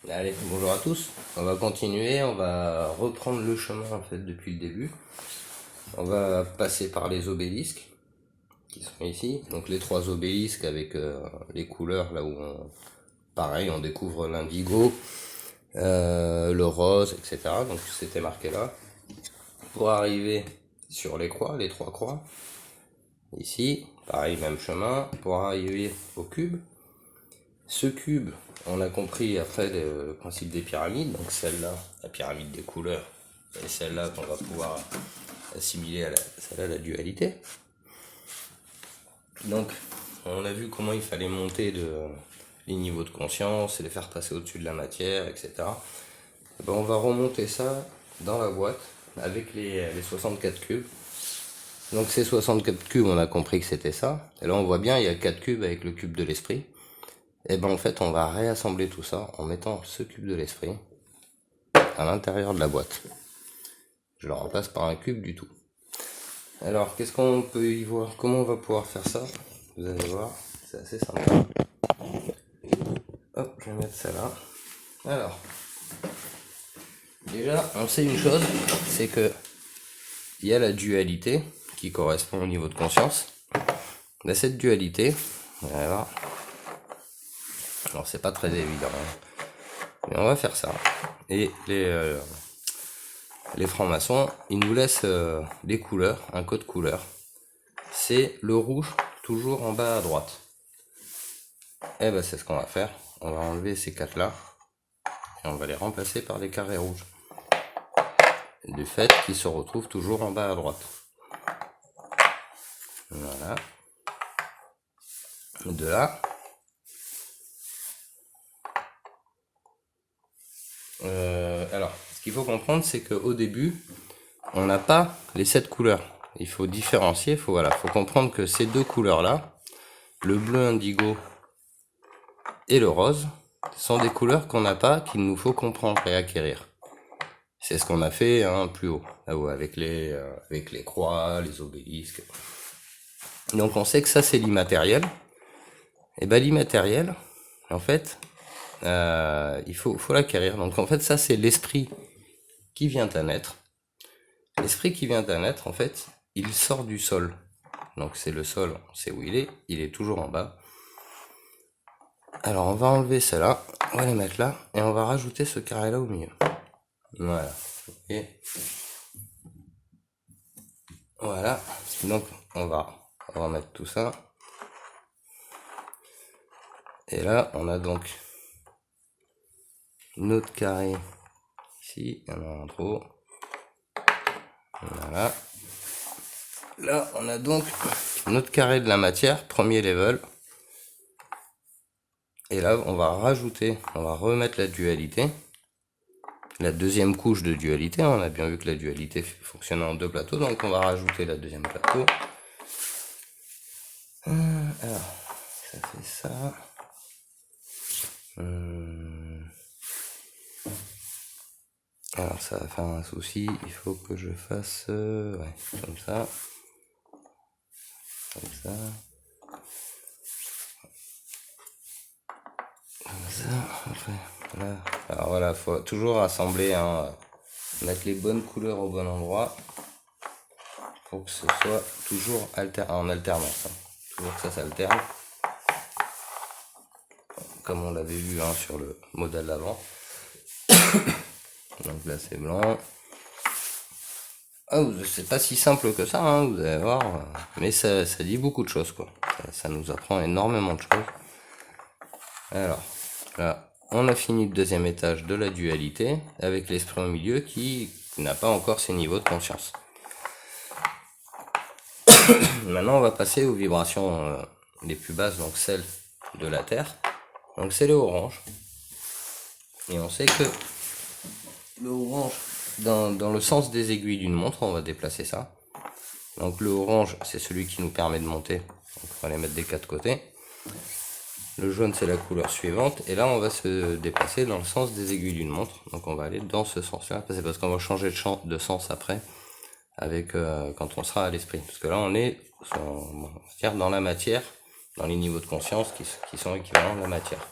Allez, bonjour à tous. On va continuer, on va reprendre le chemin en fait depuis le début. On va passer par les obélisques qui sont ici. Donc les trois obélisques avec les couleurs là où pareil, on découvre l'indigo, le rose, etc. Donc c'était marqué là. Pour arriver sur les croix, les trois croix. Ici, pareil, même chemin. Pour arriver au cube. Ce cube, on a compris après le principe des pyramides, donc celle-là, la pyramide des couleurs, et celle-là qu'on va pouvoir assimiler à celle-là, la dualité. Donc, on a vu comment il fallait monter les niveaux de conscience et les faire passer au-dessus de la matière, etc. Et ben, on va remonter ça dans la boîte avec les 64 cubes. Donc ces 64 cubes, on a compris que c'était ça. Et là, on voit bien, il y a 4 cubes avec le cube de l'esprit. Et ben en fait on va réassembler tout ça en mettant ce cube de l'esprit à l'intérieur de la boîte. Je le remplace par un cube du tout. Alors qu'est-ce qu'on peut y voir? Comment on va pouvoir faire ça? Vous allez voir, c'est assez sympa. Hop, je vais mettre ça là. Alors, déjà on sait une chose, c'est que il y a la dualité qui correspond au niveau de conscience. Là, cette dualité, voilà. Alors c'est pas très évident, hein. Mais on va faire ça. Et les francs-maçons, ils nous laissent des couleurs, un code couleur. C'est le rouge, toujours en bas à droite. Et ben c'est ce qu'on va faire. On va enlever ces quatre là et on va les remplacer par des carrés rouges. Du fait qu'ils se retrouvent toujours en bas à droite. Voilà. De là. Alors, ce qu'il faut comprendre, c'est qu'au début, on n'a pas les 7 couleurs. Il faut différencier, faut comprendre que ces deux couleurs-là, le bleu indigo et le rose, sont des couleurs qu'on n'a pas, qu'il nous faut comprendre et acquérir. C'est ce qu'on a fait plus haut, là-haut, avec les croix, les obélisques. Donc on sait que ça c'est l'immatériel. Et ben l'immatériel, en fait, il faut l'acquérir. Donc en fait ça c'est l'esprit qui vient à naître. L'esprit qui vient à naître, en fait, il sort du sol. Donc c'est le sol, on sait où il est toujours en bas. Alors on va enlever celle-là, on va les mettre là, et on va rajouter ce carré-là au milieu. Voilà. Et voilà. Donc on va remettre tout ça. Et là, on a donc notre carré ici, il y en a un trop. Voilà. Là, on a donc notre carré de la matière, premier level. Et là, on va remettre la dualité. La deuxième couche de dualité, on a bien vu que la dualité fonctionnait en deux plateaux, donc on va rajouter la deuxième plateau. Alors, ça fait ça. Alors ça va faire un souci, il faut que je fasse ouais, comme ça. Comme ça. Comme ça, après, voilà. Alors voilà, faut toujours assembler, mettre les bonnes couleurs au bon endroit pour que ce soit toujours en alternance. Toujours que ça s'alterne. Comme on l'avait vu sur le modèle d'avant. Donc là c'est blanc. C'est pas si simple que ça, vous allez voir. Mais ça dit beaucoup de choses, quoi. Ça nous apprend énormément de choses. Alors, là, on a fini le deuxième étage de la dualité, avec l'esprit au milieu qui n'a pas encore ses niveaux de conscience. Maintenant, on va passer aux vibrations les plus basses, donc celles de la Terre. Donc c'est le orange. Et on sait que le orange, dans le sens des aiguilles d'une montre, on va déplacer ça. Donc le orange, c'est celui qui nous permet de monter. Donc on va les mettre des quatre côtés. Le jaune, c'est la couleur suivante. Et là, on va se déplacer dans le sens des aiguilles d'une montre. Donc on va aller dans ce sens-là. C'est parce qu'on va changer de sens après, avec quand on sera à l'esprit. Parce que là, on est dans la matière, dans les niveaux de conscience qui sont équivalents à la matière.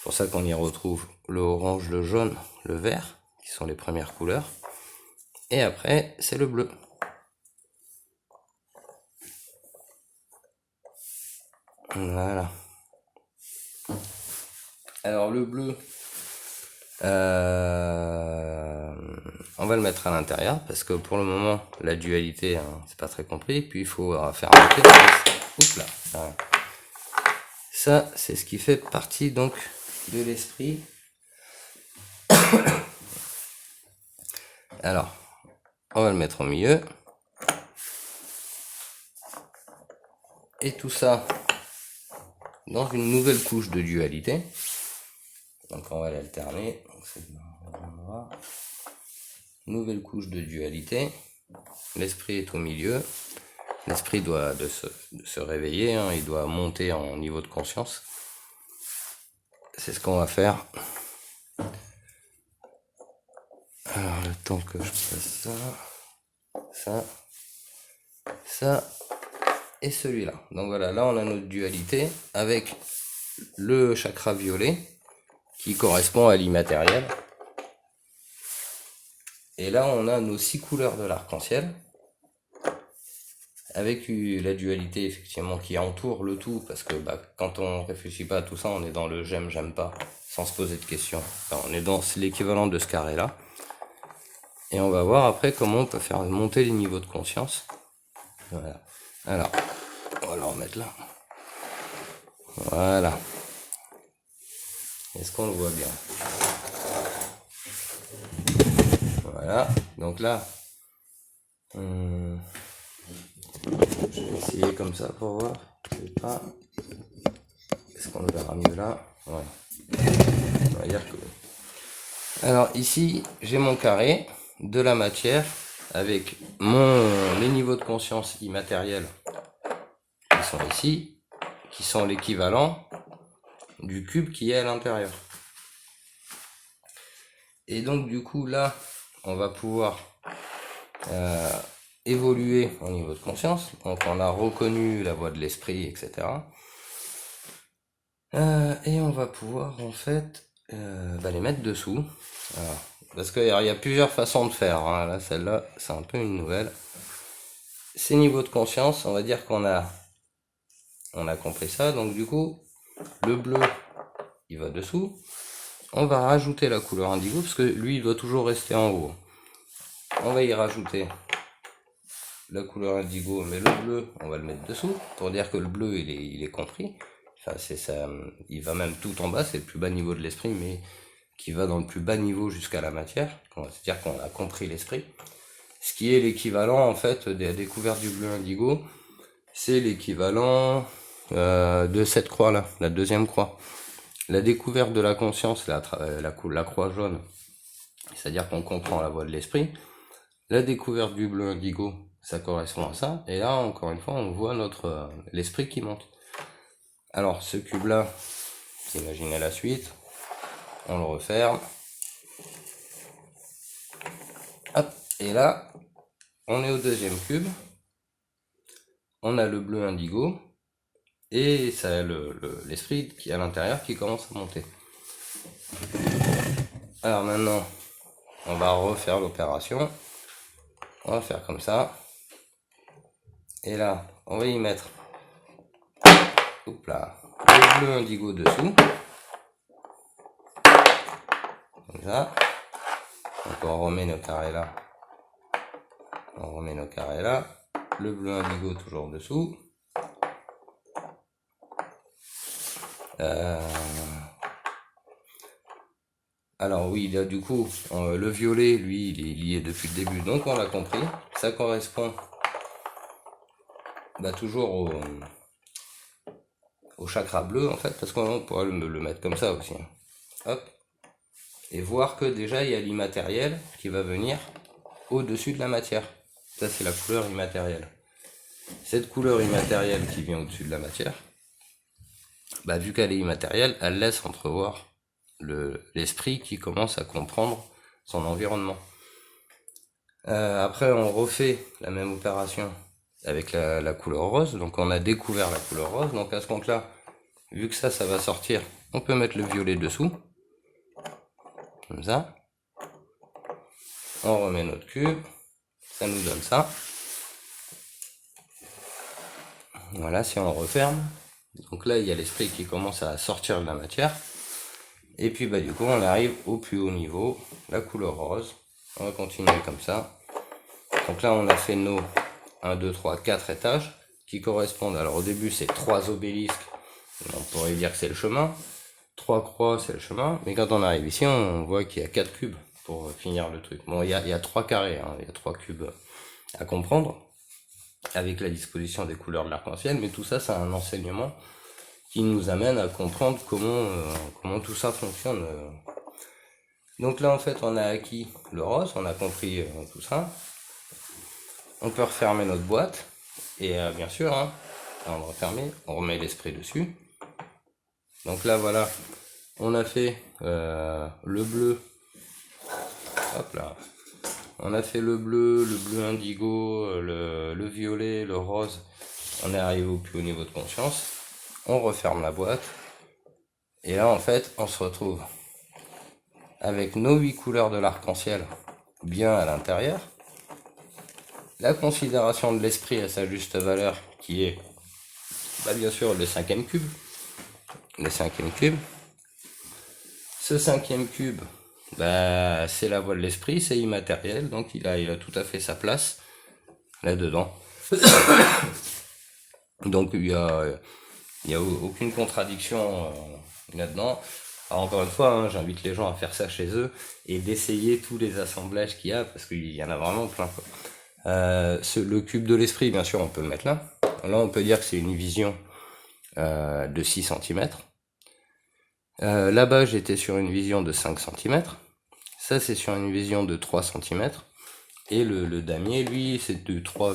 C'est pour ça qu'on y retrouve le orange, le jaune, le vert, qui sont les premières couleurs. Et après, c'est le bleu. Voilà. Alors le bleu, on va le mettre à l'intérieur parce que pour le moment la dualité, hein, c'est pas très compris. Puis il faut faire monter. Oups là. Voilà. Ça, c'est ce qui fait partie donc de l'esprit. Alors, on va le mettre au milieu. Et tout ça dans une nouvelle couche de dualité. Donc on va l'alterner. Nouvelle couche de dualité. L'esprit est au milieu. L'esprit doit de se réveiller, hein, il doit monter en niveau de conscience. C'est ce qu'on va faire. Alors le temps que je fasse ça et celui-là. Donc voilà, là on a notre dualité avec le chakra violet qui correspond à l'immatériel. Et là on a nos 6 couleurs de l'arc-en-ciel avec la dualité effectivement qui entoure le tout, parce que quand on réfléchit pas à tout ça, on est dans le j'aime pas sans se poser de questions. Enfin, on est dans l'équivalent de ce carré là. Et on va voir après comment on peut faire monter les niveaux de conscience. Voilà. Alors, on va le remettre là. Voilà. Est-ce qu'on le voit bien? Voilà. Donc là, je vais essayer comme ça pour voir. Je sais pas. Est-ce qu'on le verra mieux là? Ouais. On va dire que... Alors ici, j'ai mon carré de la matière avec les niveaux de conscience immatériels qui sont ici, qui sont l'équivalent du cube qui est à l'intérieur. Et donc du coup là, on va pouvoir évoluer au niveau de conscience. Donc on a reconnu la voie de l'esprit, etc. Et on va pouvoir en fait les mettre dessous. Alors, parce qu'il y a plusieurs façons de faire, hein. Là, celle-là, c'est un peu une nouvelle. Ces niveaux de conscience, on va dire qu'on a compris ça. Donc du coup, le bleu, il va dessous. On va rajouter la couleur indigo, parce que lui, il doit toujours rester en haut. On va y rajouter la couleur indigo, mais le bleu, on va le mettre dessous, pour dire que le bleu, il est compris. Enfin, c'est ça, il va même tout en bas, c'est le plus bas niveau de l'esprit, mais qui va dans le plus bas niveau jusqu'à la matière. C'est-à-dire qu'on a compris l'esprit. Ce qui est l'équivalent, en fait, des découvertes du bleu indigo, c'est l'équivalent de cette croix-là, la deuxième croix. La découverte de la conscience, la croix jaune, c'est-à-dire qu'on comprend la voie de l'esprit. La découverte du bleu indigo, ça correspond à ça. Et là, encore une fois, on voit l'esprit qui monte. Alors, ce cube-là, imaginez la suite. On le referme. Hop, et là, on est au deuxième cube. On a le bleu indigo. Et ça l'esprit qui est à l'intérieur qui commence à monter. Alors maintenant, on va refaire l'opération. On va faire comme ça. Et là, on va y mettre le bleu indigo dessous. Comme ça. Donc on remet nos carrés là. On remet nos carrés là. Le bleu indigo toujours dessous. Alors oui, là du coup, le violet, lui, il est lié depuis le début, donc on l'a compris. Ça correspond toujours au chakra bleu, en fait, parce qu'on pourrait le mettre comme ça aussi. Hop. Et voir que déjà, il y a l'immatériel qui va venir au-dessus de la matière. Ça, c'est la couleur immatérielle. Cette couleur immatérielle qui vient au-dessus de la matière, vu qu'elle est immatérielle, elle laisse entrevoir l'esprit qui commence à comprendre son environnement. Après, on refait la même opération avec la couleur rose. Donc, on a découvert la couleur rose. Donc, à ce compte-là, vu que ça va sortir On peut mettre le violet dessous, comme ça. On remet notre cube, ça nous donne ça. Voilà, si on referme, donc là il y a l'esprit qui commence à sortir de la matière. Et puis bah du coup on arrive au plus haut niveau, la couleur rose. On va continuer comme ça. Donc là on a fait nos 1, 2, 3, 4 étages qui correspondent. Alors au début c'est 3 obélisques, on pourrait dire que c'est le chemin. 3 croix c'est le chemin, mais quand on arrive ici on voit qu'il y a 4 cubes pour finir le truc. Bon il y a 3 carrés, hein, il y a 3 cubes à comprendre avec la disposition des couleurs de l'arc-en-ciel, mais tout ça c'est un enseignement qui nous amène à comprendre comment tout ça fonctionne. Donc là en fait on a acquis le rose, on a compris tout ça. On peut refermer notre boîte et bien sûr, hein, on va refermer, on remet l'esprit dessus. Donc là voilà, on a fait le bleu. Hop là. On a fait le bleu indigo, le violet, le rose. On est arrivé au plus haut niveau de conscience. On referme la boîte. Et là, en fait, on se retrouve avec nos 8 couleurs de l'arc-en-ciel bien à l'intérieur. La considération de l'esprit à sa juste valeur, qui est, bah, bien sûr, le 5e cube. Le 5e cube. Ce 5e cube, bah, c'est la voie de l'esprit, c'est immatériel, donc il a tout à fait sa place là-dedans. Donc il y a aucune contradiction là-dedans. Alors, encore une fois, hein, j'invite les gens à faire ça chez eux et d'essayer tous les assemblages qu'il y a, parce qu'il y en a vraiment plein. Le cube de l'esprit, bien sûr, on peut le mettre là. Là, on peut dire que c'est une vision de 6 cm. Là-bas, j'étais sur une vision de 5 cm. Ça, c'est sur une vision de 3 cm. Et le damier, lui, c'est de 3,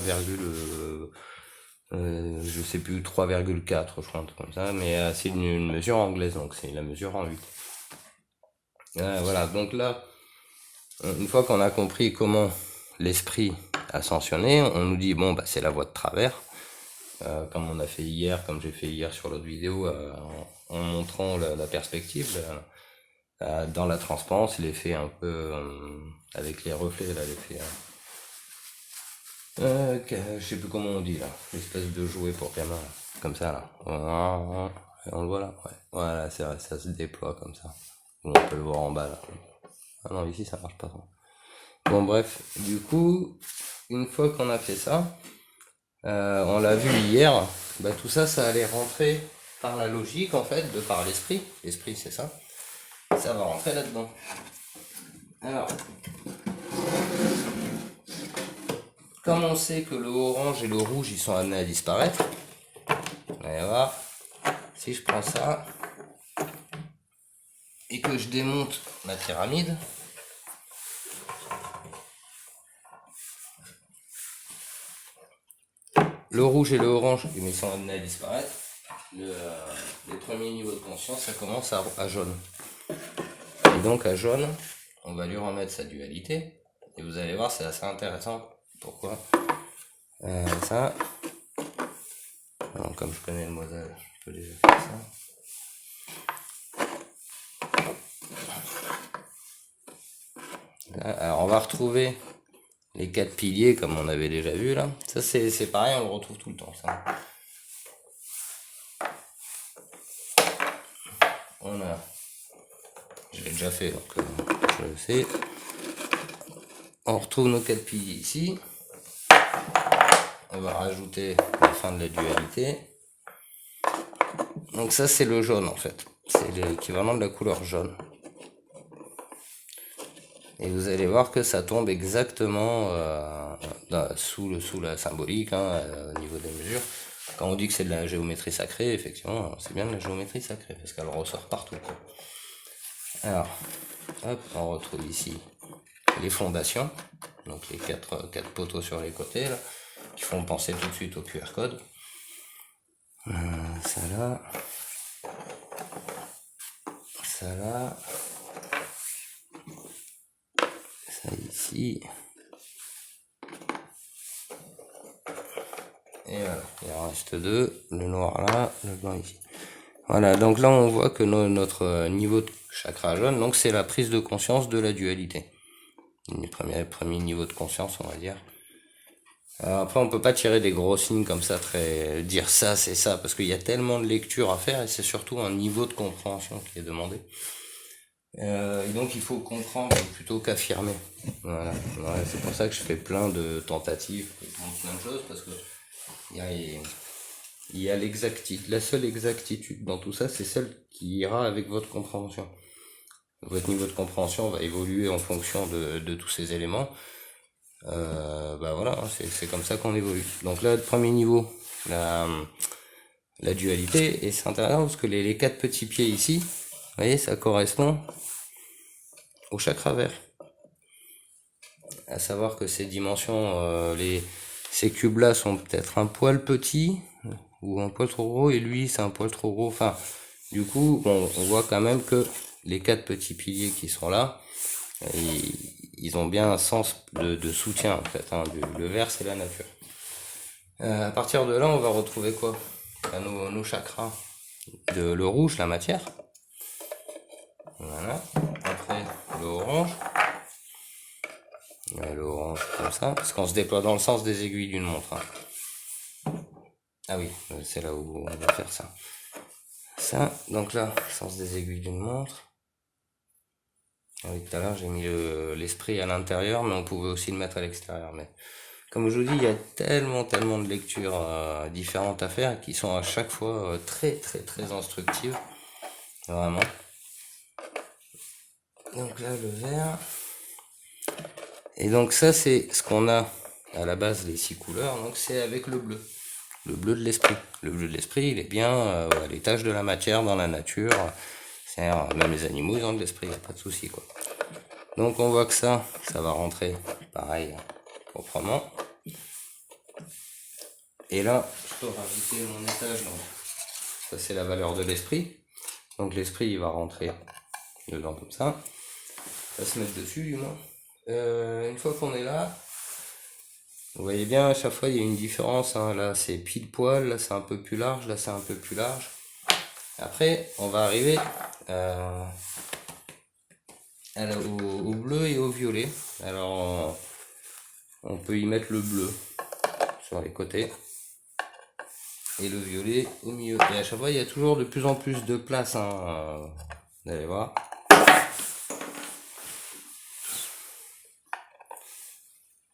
je sais plus, 3,4, je crois, un truc comme ça. Mais c'est une mesure anglaise, donc c'est la mesure en 8. Voilà, donc là, une fois qu'on a compris comment l'esprit ascensionné, on nous dit, bon, bah, c'est la voie de travers. Comme on a fait hier, comme j'ai fait hier sur l'autre vidéo, en montrant la perspective, dans la transparence, l'effet un peu avec les reflets, là, l'effet. Je sais plus comment on dit là, l'espèce de jouet pour gamin, comme ça là. On le voit là, ouais. Voilà, c'est vrai, ça se déploie comme ça. On peut le voir en bas là. Ah non, ici ça marche pas trop. Bon bref, du coup, une fois qu'on a fait ça, on l'a vu hier, bah, tout ça, ça allait rentrer par la logique en fait, de par l'esprit. L'esprit c'est ça. Ça va rentrer là-dedans. Alors, comme on sait que le orange et le rouge ils sont amenés à disparaître, allez voir, si je prends ça et que je démonte ma pyramide, le rouge et le orange ils sont amenés à disparaître, les premiers niveaux de conscience ça commence à jaune. Et donc à jaune, on va lui remettre sa dualité, et vous allez voir c'est assez intéressant. Pourquoi ça, alors, comme je connais le modèle, je peux déjà faire ça. Alors on va retrouver les 4 piliers comme on avait déjà vu là. Ça c'est pareil, on le retrouve tout le temps ça. On a, je l'ai déjà fait donc je le sais. On retrouve nos 4 piliers ici. On va rajouter la fin de la dualité. Donc ça c'est le jaune en fait. C'est l'équivalent de la couleur jaune. Et vous allez voir que ça tombe exactement sous la symbolique, hein, au niveau des mesures. Quand on dit que c'est de la géométrie sacrée, effectivement, c'est bien de la géométrie sacrée, parce qu'elle ressort partout, quoi. Alors, hop, on retrouve ici les fondations, donc les 4 poteaux sur les côtés, là, qui font penser tout de suite au QR code. Ça là, ça là, ça ici, et voilà, il en reste 2, le noir là, le blanc ici. Voilà, donc là on voit que notre niveau de chakra jaune, donc c'est la prise de conscience de la dualité. Le premier niveau de conscience, on va dire. Alors après, on peut pas tirer des gros signes comme ça, dire ça, c'est ça, parce qu'il y a tellement de lectures à faire et c'est surtout un niveau de compréhension qui est demandé. Et donc il faut comprendre plutôt qu'affirmer. Voilà. Ouais, c'est pour ça que je fais plein de tentatives, plein de choses, parce que il y a l'exactitude. La seule exactitude dans tout ça, c'est celle qui ira avec votre compréhension. Votre niveau de compréhension va évoluer en fonction de tous ces éléments. Bah voilà, c'est comme ça qu'on évolue. Donc là, le premier niveau, la dualité, et c'est intéressant parce que les 4 petits pieds ici, vous voyez, ça correspond au chakra vert. À savoir que ces dimensions, ces cubes-là sont peut-être un poil petits, ou un poil trop gros, et lui, c'est un poil trop gros. Enfin, du coup, on voit quand même que les 4 petits piliers qui sont là, ils ont bien un sens de soutien, en fait. Hein, le vert, c'est la nature. À partir de là, on va retrouver quoi? Nos chakras. Le rouge, la matière. Voilà. Après, le orange. Le orange comme ça, parce qu'on se déploie dans le sens des aiguilles d'une montre. Hein. Ah oui, c'est là où on va faire ça. Ça, donc là, sens des aiguilles d'une montre. Ah oui, tout à l'heure j'ai mis l'esprit à l'intérieur, mais on pouvait aussi le mettre à l'extérieur. Mais comme je vous dis, il y a tellement de lectures différentes à faire qui sont à chaque fois très instructives. Vraiment. Donc là, le vert. Et donc ça, c'est ce qu'on a à la base, les 6 couleurs. Donc c'est avec le bleu. Le bleu de l'esprit. Le bleu de l'esprit, il est bien les tâches de la matière dans la nature. Même les animaux, ils ont de l'esprit, il n'y a pas de souci, quoi. Donc on voit que ça va rentrer pareil, proprement. Et là, je peux rajouter mon étage. Donc, ça, c'est la valeur de l'esprit. Donc l'esprit, il va rentrer dedans comme ça. Il va se mettre dessus, du moins. Une fois qu'on est là, vous voyez bien, à chaque fois, il y a une différence. Hein. Là, c'est pile poil. Là, c'est un peu plus large. Là, c'est un peu plus large. Après, on va arriver au bleu et au violet. Alors, on peut y mettre le bleu sur les côtés et le violet au milieu. Et à chaque fois, il y a toujours de plus en plus de place. Hein, vous allez voir.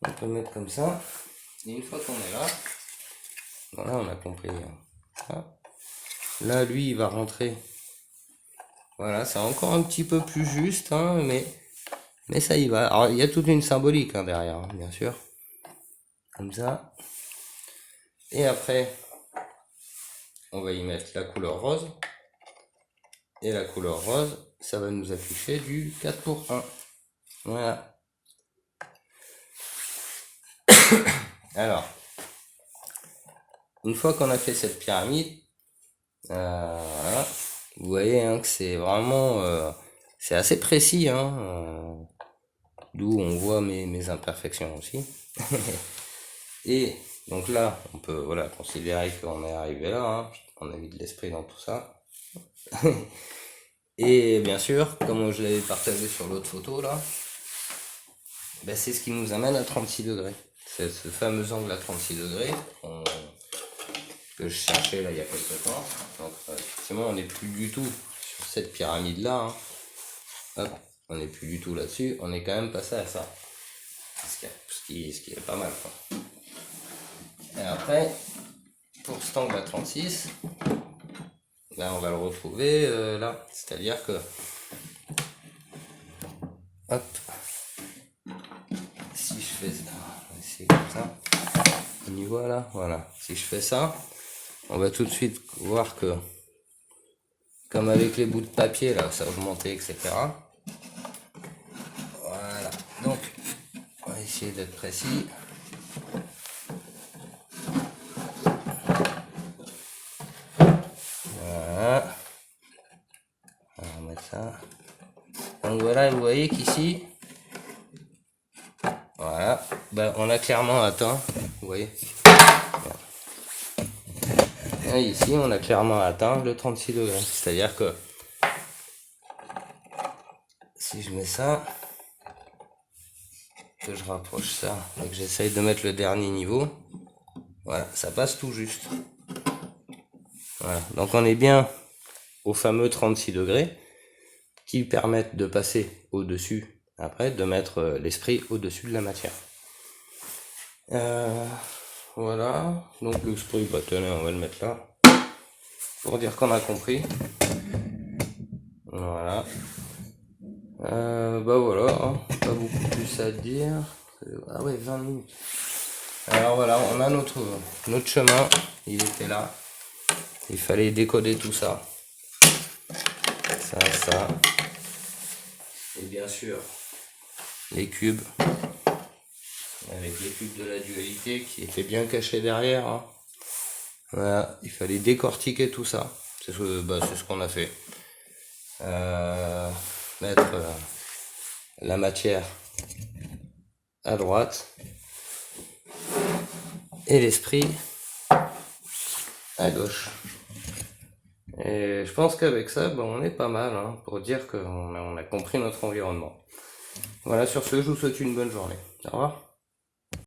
On peut le mettre comme ça. Et une fois qu'on est là, voilà, on a compris ça. Là, lui, il va rentrer. Voilà, c'est encore un petit peu plus juste, hein, mais ça y va. Alors, il y a toute une symbolique hein, derrière, hein, bien sûr. Comme ça. Et après, on va y mettre la couleur rose. Et la couleur rose, ça va nous afficher du 4 pour 1. Voilà. Alors, une fois qu'on a fait cette pyramide, voilà, vous voyez hein, que c'est vraiment, c'est assez précis, hein, d'où on voit mes imperfections aussi. Et donc là, on peut voilà considérer qu'on est arrivé là, hein, on a mis de l'esprit dans tout ça. Et bien sûr, comme je l'avais partagé sur l'autre photo là, ben c'est ce qui nous amène à 36 degrés. C'est ce fameux angle à 36 degrés que je cherchais là il y a quelques temps. Donc effectivement on n'est plus du tout sur cette pyramide là. Hein. Hop, on n'est plus du tout là-dessus, on est quand même passé à ça. Ce qui est pas mal quoi. Et après, pour cet angle à 36, là on va le retrouver là. C'est-à-dire que hop, si je fais ça, c'est comme ça. On y voit là, voilà. Si je fais ça, on va tout de suite voir que, comme avec les bouts de papier là, ça a augmenté, etc. Voilà. Donc, on va essayer d'être précis. Voilà. On va mettre ça. Donc voilà, vous voyez qu'ici, voilà, ben, on a clairement atteint, vous voyez. Et ici, on a clairement atteint le 36 degrés. C'est-à-dire que si je mets ça, que je rapproche ça et que j'essaye de mettre le dernier niveau, voilà, ça passe tout juste. Voilà, donc on est bien au fameux 36 degrés qui permettent de passer au-dessus, après de mettre l'esprit au-dessus de la matière. Voilà, donc l'esprit, bah tenez, on va le mettre là, pour dire qu'on a compris. Voilà. Bah voilà, hein, pas beaucoup plus à dire. Ah ouais, 20 minutes. Alors voilà, on a notre chemin, il était là. Il fallait décoder tout ça. Ça. Et bien sûr, les cubes. Avec les cubes de la dualité qui étaient bien cachés derrière. Hein. Voilà, il fallait décortiquer tout ça. C'est ce qu'on a fait. Mettre la matière à droite et l'esprit à gauche. Et je pense qu'avec ça, on est pas mal hein, pour dire qu'on a compris notre environnement. Voilà, sur ce, je vous souhaite une bonne journée. Au revoir.